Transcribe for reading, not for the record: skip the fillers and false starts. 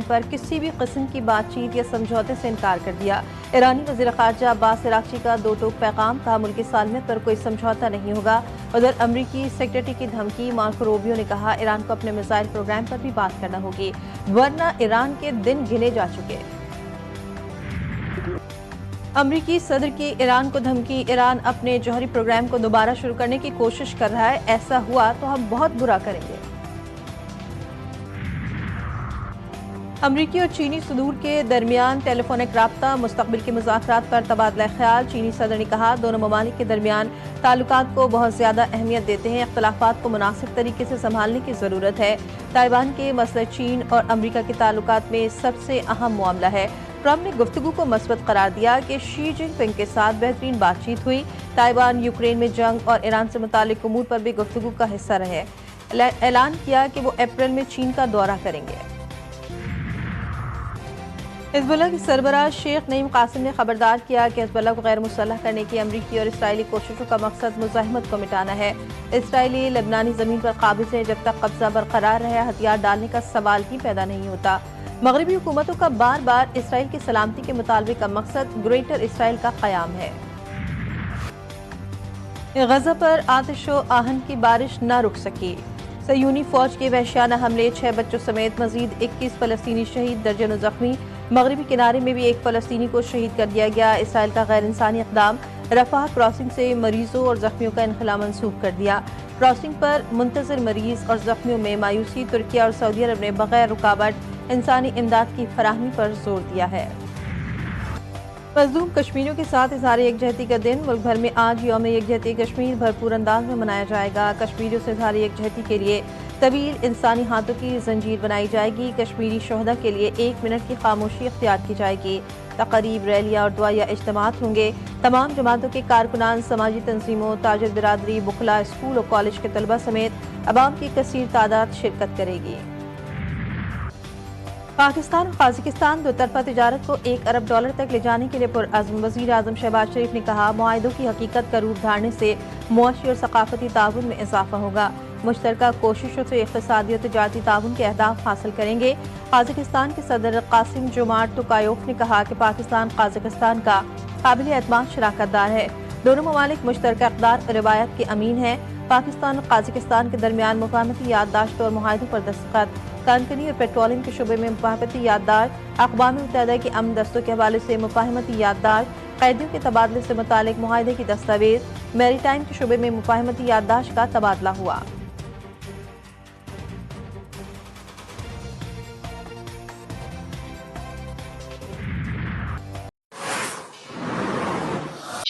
پر کسی بھی قسم کی بات چیت یا سمجھوتے سے انکار کر دیا۔ ایرانی وزیر خارجہ عباس عراقچی کا دو ٹوک پیغام، کہا ملکی سالمیت پر کوئی سمجھوتا نہیں ہوگا۔ ادھر امریکی سیکریٹری کی دھمکی، مارکو روبیو نے کہا ایران کو اپنے میزائل پروگرام پر بھی بات کرنا ہوگی ورنہ ایران کے دن گنے جا چکے۔ امریکی صدر کی ایران کو دھمکی، ایران اپنے جوہری پروگرام کو دوبارہ شروع کرنے کی کوشش کر رہا ہے، ایسا ہوا تو ہم بہت برا کریں گے۔ امریکی اور چینی صدور کے درمیان ٹیلی فونک رابطہ، مستقبل کے مذاکرات پر تبادلہ خیال۔ چینی صدر نے کہا دونوں ممالک کے درمیان تعلقات کو بہت زیادہ اہمیت دیتے ہیں، اختلافات کو مناسب طریقے سے سنبھالنے کی ضرورت ہے۔ تائیوان کے مسئلہ چین اور امریکہ کے تعلقات میں سب سے اہم معاملہ ہے۔ ٹرمپ نے گفتگو کو مثبت قرار دیا کہ شی جن پنگ کے ساتھ بہترین بات چیت ہوئی۔ تائیوان یوکرین میں جنگ اور ایران سے متعلق امور پر بھی گفتگو کا حصہ رہے۔ اعلان کیا کہ وہ اپریل میں چین کا دورہ کریں گے۔ حزب اللہ کے سربراہ شیخ نعیم قاسم نے خبردار کیا کہ حزب اللہ کو غیر مسلح کرنے کی امریکی اور اسرائیلی کوششوں کا مقصد مزاحمت کو مٹانا ہے۔ اسرائیلی لبنانی زمین پر قابض ہے، جب تک قبضہ برقرار رہے ہتھیار ڈالنے کا سوال ہی پیدا نہیں ہوتا۔ مغربی حکومتوں کا بار بار اسرائیل کی سلامتی کے مطالبے کا مقصد گریٹر اسرائیل کا قیام ہے۔ غزہ پر آتش و آہن کی بارش نہ رک سکی، صہیونی فوج کے وحشیانہ حملے، 6 بچوں سمیت مزید 21 فلسطینی شہید، درجنوں زخمی۔ مغربی کنارے میں بھی ایک فلسطینی کو شہید کر دیا گیا۔ اسرائیل کا غیر انسانی اقدام، رفح کراسنگ سے مریضوں اور زخمیوں کا انخلاء منسوخ کر دیا۔ کراسنگ پر منتظر مریض اور زخمیوں میں مایوسی، ترکیہ اور سعودی عرب نے بغیر رکاوٹ انسانی امداد کی فراہمی پر زور دیا ہے۔ مظلوم کشمیریوں کے ساتھ اظہار یکجہتی کا دن، ملک بھر میں آج یوم یکجہتی کشمیر بھرپور انداز میں منایا جائے گا۔ کشمیریوں سے اظہار یکجہتی کے لیے طویل انسانی ہاتھوں کی زنجیر بنائی جائے گی۔ کشمیری شہداء کے لیے 1 منٹ کی خاموشی اختیار کی جائے گی۔ تقریب، ریلیاں اور دعائیہ اجتماعات ہوں گے۔ تمام جماعتوں کے کارکنان، سماجی تنظیموں، تاجر برادری، بخلا، اسکول اور کالج کے طلبہ سمیت عوام کی کثیر تعداد شرکت کرے گی۔ پاکستان اور قازقستان دو طرفہ تجارت کو $1 ارب تک لے جانے کے لیے پرعزم۔ وزیر اعظم شہباز شریف نے کہا معاہدوں کی حقیقت کا روپ دھارنے سے معاشی اور ثقافتی تعاون میں اضافہ ہوگا۔ مشترکہ کوششوں سے اقتصادی اور تجارتی تعاون کے اہداف حاصل کریں گے۔ قازقستان کے صدر قاسم جومارٹ توکایوف نے کہا کہ پاکستان قازقستان کا قابل اعتماد شراکت دار ہے۔ دونوں ممالک مشترکہ اقدار اور روایات کے امین ہیں۔ پاکستان اور قازقستان کے درمیان مفاہمتی یادداشتوں اور معاہدوں پر دستخط، کانکنی اور پیٹرولیم کے شعبے میں مفاہمتی یادداشت، اقوام متحدہ کے امن دستوں کے حوالے سے مفاہمتی یادداشت، قیدیوں کے تبادلے سے متعلق معاہدے کی دستاویز، میری ٹائم کے شعبے میں مفاہمتی یادداشت کا تبادلہ ہوا۔